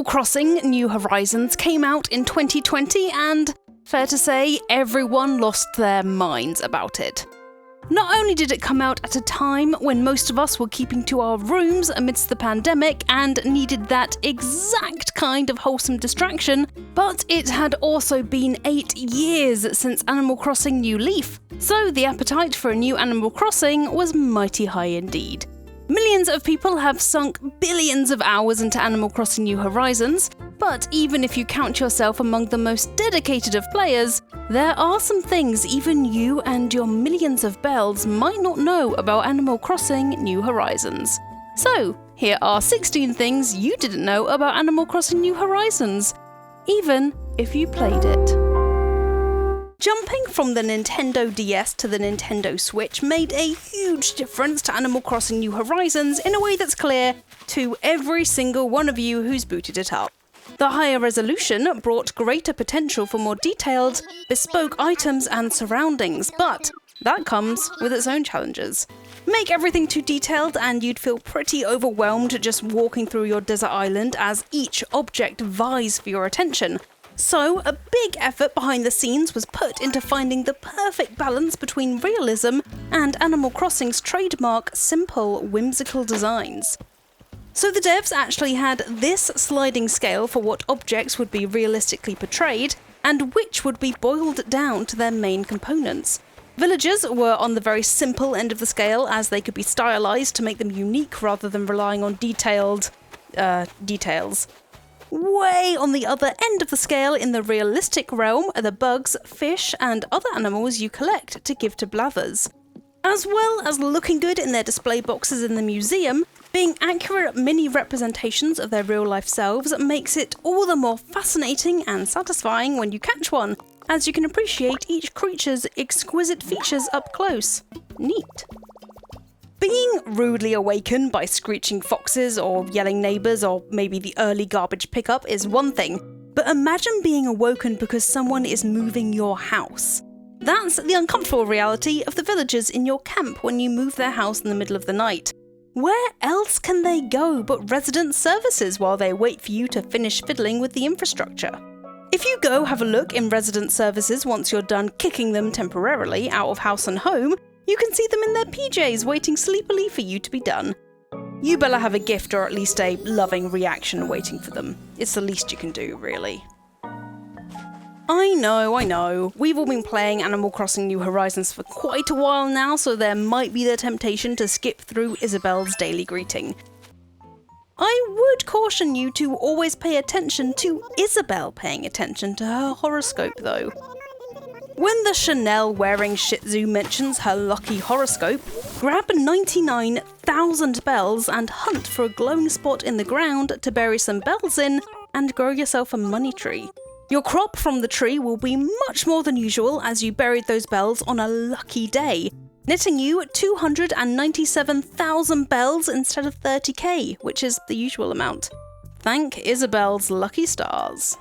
Crossing: New Horizons came out in 2020 and, fair to say, everyone lost their minds about it. Not only did it come out at a time when most of us were keeping to our rooms amidst the pandemic and needed that exact kind of wholesome distraction, but it had also been 8 years since Animal Crossing New Leaf, so the appetite for a new Animal Crossing was mighty high indeed. Millions of people have sunk billions of hours into Animal Crossing New Horizons, but even if you count yourself among the most dedicated of players, there are some things even you and your millions of bells might not know about Animal Crossing New Horizons. So, here are 16 things you didn't know about Animal Crossing New Horizons, even if you played it. Jumping from the Nintendo DS to the Nintendo Switch made a huge difference to Animal Crossing New Horizons in a way that's clear to every single one of you who's booted it up. The higher resolution brought greater potential for more detailed, bespoke items and surroundings, but that comes with its own challenges. Make everything too detailed and you'd feel pretty overwhelmed just walking through your desert island as each object vies for your attention. So, a big effort behind the scenes was put into finding the perfect balance between realism and Animal Crossing's trademark simple, whimsical designs. So the devs actually had this sliding scale for what objects would be realistically portrayed, and which would be boiled down to their main components. Villagers were on the very simple end of the scale, as they could be stylized to make them unique rather than relying on details. Way on the other end of the scale in the realistic realm are the bugs, fish, and other animals you collect to give to Blathers. As well as looking good in their display boxes in the museum, being accurate mini representations of their real-life selves makes it all the more fascinating and satisfying when you catch one, as you can appreciate each creature's exquisite features up close. Neat. Being rudely awakened by screeching foxes or yelling neighbours or maybe the early garbage pickup is one thing, but imagine being awoken because someone is moving your house. That's the uncomfortable reality of the villagers in your camp when you move their house in the middle of the night. Where else can they go but resident services while they wait for you to finish fiddling with the infrastructure? If you go have a look in resident services once you're done kicking them temporarily out of house and home, you can see them in their PJs waiting sleepily for you to be done. You better have a gift or at least a loving reaction waiting for them. It's the least you can do, really. I know. We've all been playing Animal Crossing New Horizons for quite a while now, so there might be the temptation to skip through Isabelle's daily greeting. I would caution you to always pay attention to Isabelle paying attention to her horoscope, though. When the Chanel-wearing Shih Tzu mentions her lucky horoscope, grab 99,000 bells and hunt for a glowing spot in the ground to bury some bells in and grow yourself a money tree. Your crop from the tree will be much more than usual as you buried those bells on a lucky day, netting you 297,000 bells instead of 30k, which is the usual amount. Thank Isabelle's lucky stars.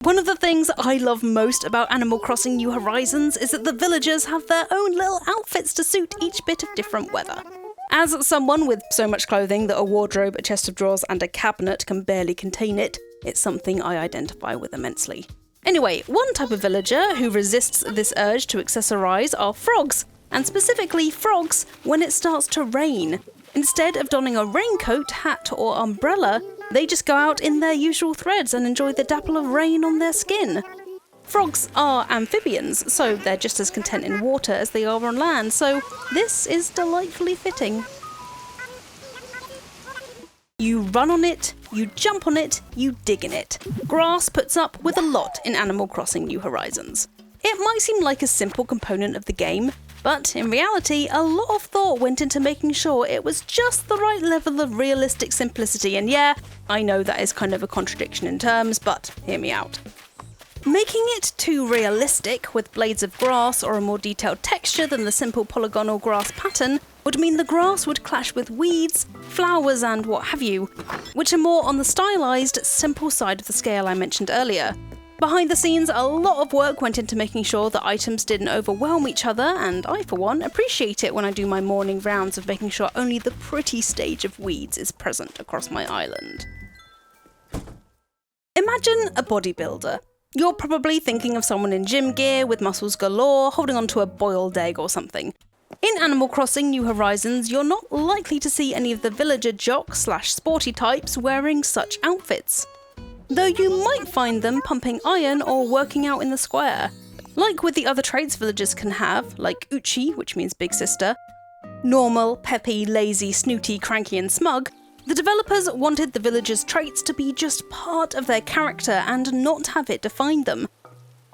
One of the things I love most about Animal Crossing New Horizons is that the villagers have their own little outfits to suit each bit of different weather. As someone with so much clothing that a wardrobe, a chest of drawers and a cabinet can barely contain it, it's something I identify with immensely. Anyway, one type of villager who resists this urge to accessorize are frogs, and specifically frogs when it starts to rain. Instead of donning a raincoat, hat or umbrella, they just go out in their usual threads and enjoy the dapple of rain on their skin. Frogs are amphibians, so they're just as content in water as they are on land, so this is delightfully fitting. You run on it, you jump on it, you dig in it. Grass puts up with a lot in Animal Crossing New Horizons. It might seem like a simple component of the game, but in reality, a lot of thought went into making sure it was just the right level of realistic simplicity, and yeah, I know that is kind of a contradiction in terms, but hear me out. Making it too realistic, with blades of grass or a more detailed texture than the simple polygonal grass pattern, would mean the grass would clash with weeds, flowers and what have you, which are more on the stylized, simple side of the scale I mentioned earlier. Behind the scenes, a lot of work went into making sure that items didn't overwhelm each other, and I, for one, appreciate it when I do my morning rounds of making sure only the pretty stage of weeds is present across my island. Imagine a bodybuilder. You're probably thinking of someone in gym gear with muscles galore, holding onto a boiled egg or something. In Animal Crossing New Horizons, you're not likely to see any of the villager jock/sporty types wearing such outfits, though you might find them pumping iron or working out in the square. Like with the other traits villagers can have, like Uchi, which means big sister, normal, peppy, lazy, snooty, cranky and smug, the developers wanted the villagers' traits to be just part of their character and not have it define them,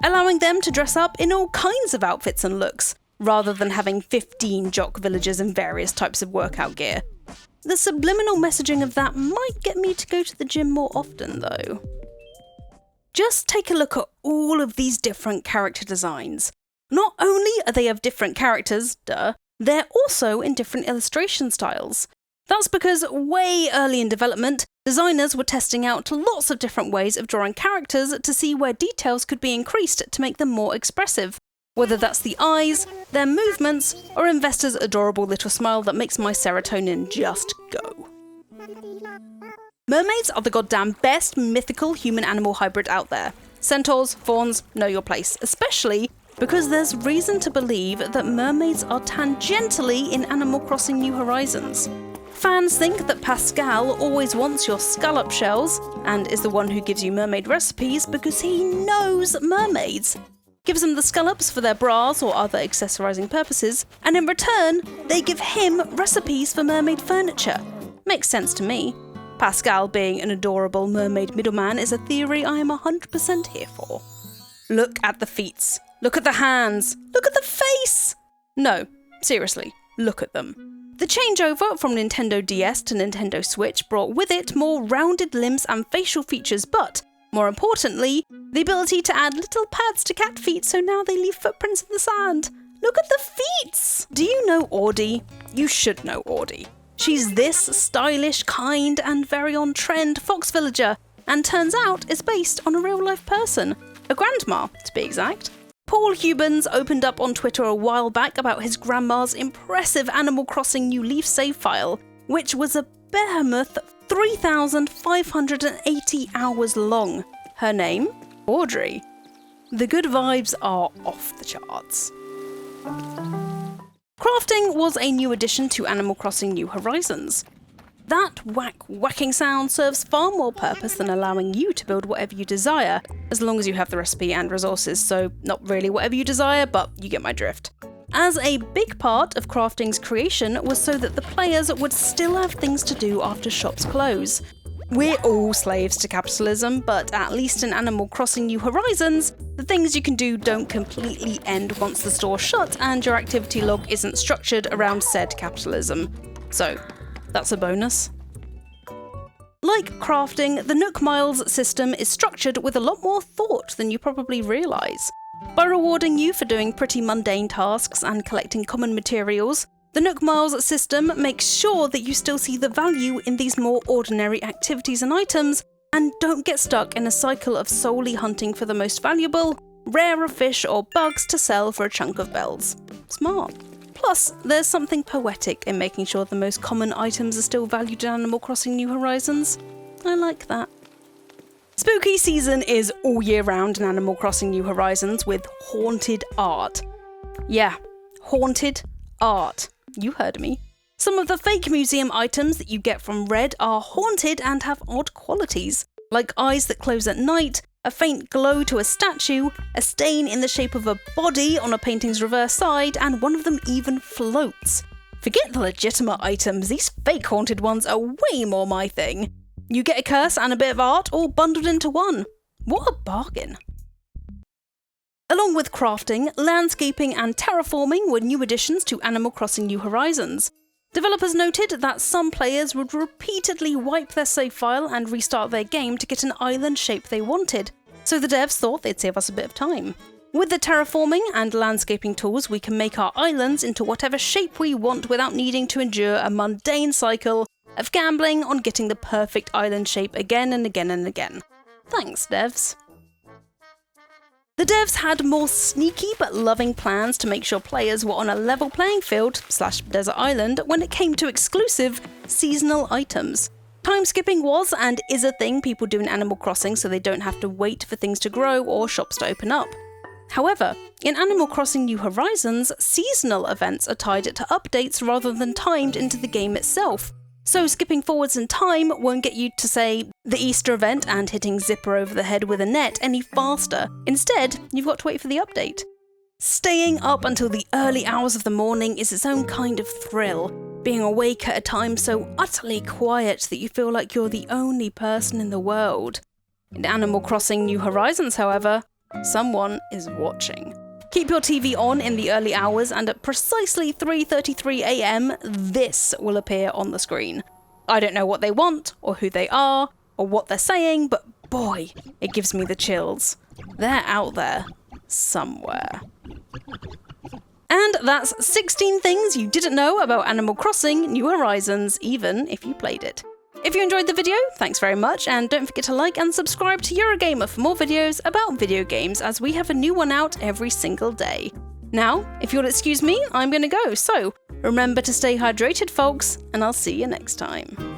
allowing them to dress up in all kinds of outfits and looks, rather than having 15 jock villagers in various types of workout gear. The subliminal messaging of that might get me to go to the gym more often, though. Just take a look at all of these different character designs. Not only are they of different characters, they're also in different illustration styles. That's because way early in development, designers were testing out lots of different ways of drawing characters to see where details could be increased to make them more expressive. Whether that's the eyes, their movements, or Investor's adorable little smile that makes my serotonin just go. Mermaids are the goddamn best mythical human-animal hybrid out there. Centaurs, fauns, know your place, especially because there's reason to believe that mermaids are tangentially in Animal Crossing New Horizons. Fans think that Pascal always wants your scallop shells, and is the one who gives you mermaid recipes because he knows mermaids. Gives them the scallops for their bras or other accessorizing purposes, and in return, they give him recipes for mermaid furniture. Makes sense to me. Pascal being an adorable mermaid middleman is a theory I am 100% here for. Look at the feats. Look at the hands. Look at the face! No, seriously, look at them. The changeover from Nintendo DS to Nintendo Switch brought with it more rounded limbs and facial features, but more importantly, the ability to add little pads to cat feet so now they leave footprints in the sand. Look at the feet! Do you know Audie? You should know Audie. She's this stylish, kind, and very on-trend fox villager, and turns out is based on a real-life person. A grandma, to be exact. Paul Hubans opened up on Twitter a while back about his grandma's impressive Animal Crossing New Leaf save file, which was a behemoth 3,580 hours long. Her name? Audrey. The good vibes are off the charts. Crafting was a new addition to Animal Crossing New Horizons. That whacking sound serves far more purpose than allowing you to build whatever you desire, as long as you have the recipe and resources, so not really whatever you desire, but you get my drift. As a big part of crafting's creation was so that the players would still have things to do after shops close. We're all slaves to capitalism, but at least in Animal Crossing New Horizons, the things you can do don't completely end once the store shut and your activity log isn't structured around said capitalism. So, that's a bonus. Like crafting, the Nook Miles system is structured with a lot more thought than you probably realise. By rewarding you for doing pretty mundane tasks and collecting common materials, the Nook Miles system makes sure that you still see the value in these more ordinary activities and items, and don't get stuck in a cycle of solely hunting for the most valuable, rarer fish or bugs to sell for a chunk of bells. Smart. Plus, there's something poetic in making sure the most common items are still valued in Animal Crossing New Horizons. I like that. Spooky season is all year round in Animal Crossing New Horizons with haunted art. Yeah, haunted art. You heard me. Some of the fake museum items that you get from Red are haunted and have odd qualities, like eyes that close at night, a faint glow to a statue, a stain in the shape of a body on a painting's reverse side, and one of them even floats. Forget the legitimate items, these fake haunted ones are way more my thing. You get a curse and a bit of art all bundled into one. What a bargain. Along with crafting, landscaping and terraforming were new additions to Animal Crossing New Horizons. Developers noted that some players would repeatedly wipe their save file and restart their game to get an island shape they wanted, so the devs thought they'd save us a bit of time. With the terraforming and landscaping tools, we can make our islands into whatever shape we want without needing to endure a mundane cycle of gambling on getting the perfect island shape again and again and again. Thanks, devs. The devs had more sneaky but loving plans to make sure players were on a level playing field / desert island when it came to exclusive seasonal items. Time skipping was and is a thing people do in Animal Crossing so they don't have to wait for things to grow or shops to open up. However, in Animal Crossing New Horizons, seasonal events are tied to updates rather than timed into the game itself. So skipping forwards in time won't get you to, say, the Easter event and hitting Zipper over the head with a net any faster. Instead, you've got to wait for the update. Staying up until the early hours of the morning is its own kind of thrill, being awake at a time so utterly quiet that you feel like you're the only person in the world. In Animal Crossing New Horizons, however, someone is watching. Keep your TV on in the early hours and at precisely 3:33 AM, this will appear on the screen. I don't know what they want, or who they are, or what they're saying, but boy, it gives me the chills. They're out there, somewhere. And that's 16 things you didn't know about Animal Crossing New Horizons, even if you played it. If you enjoyed the video, thanks very much, and don't forget to like and subscribe to Eurogamer for more videos about video games, as we have a new one out every single day. Now, if you'll excuse me, I'm gonna go, so remember to stay hydrated, folks, and I'll see you next time.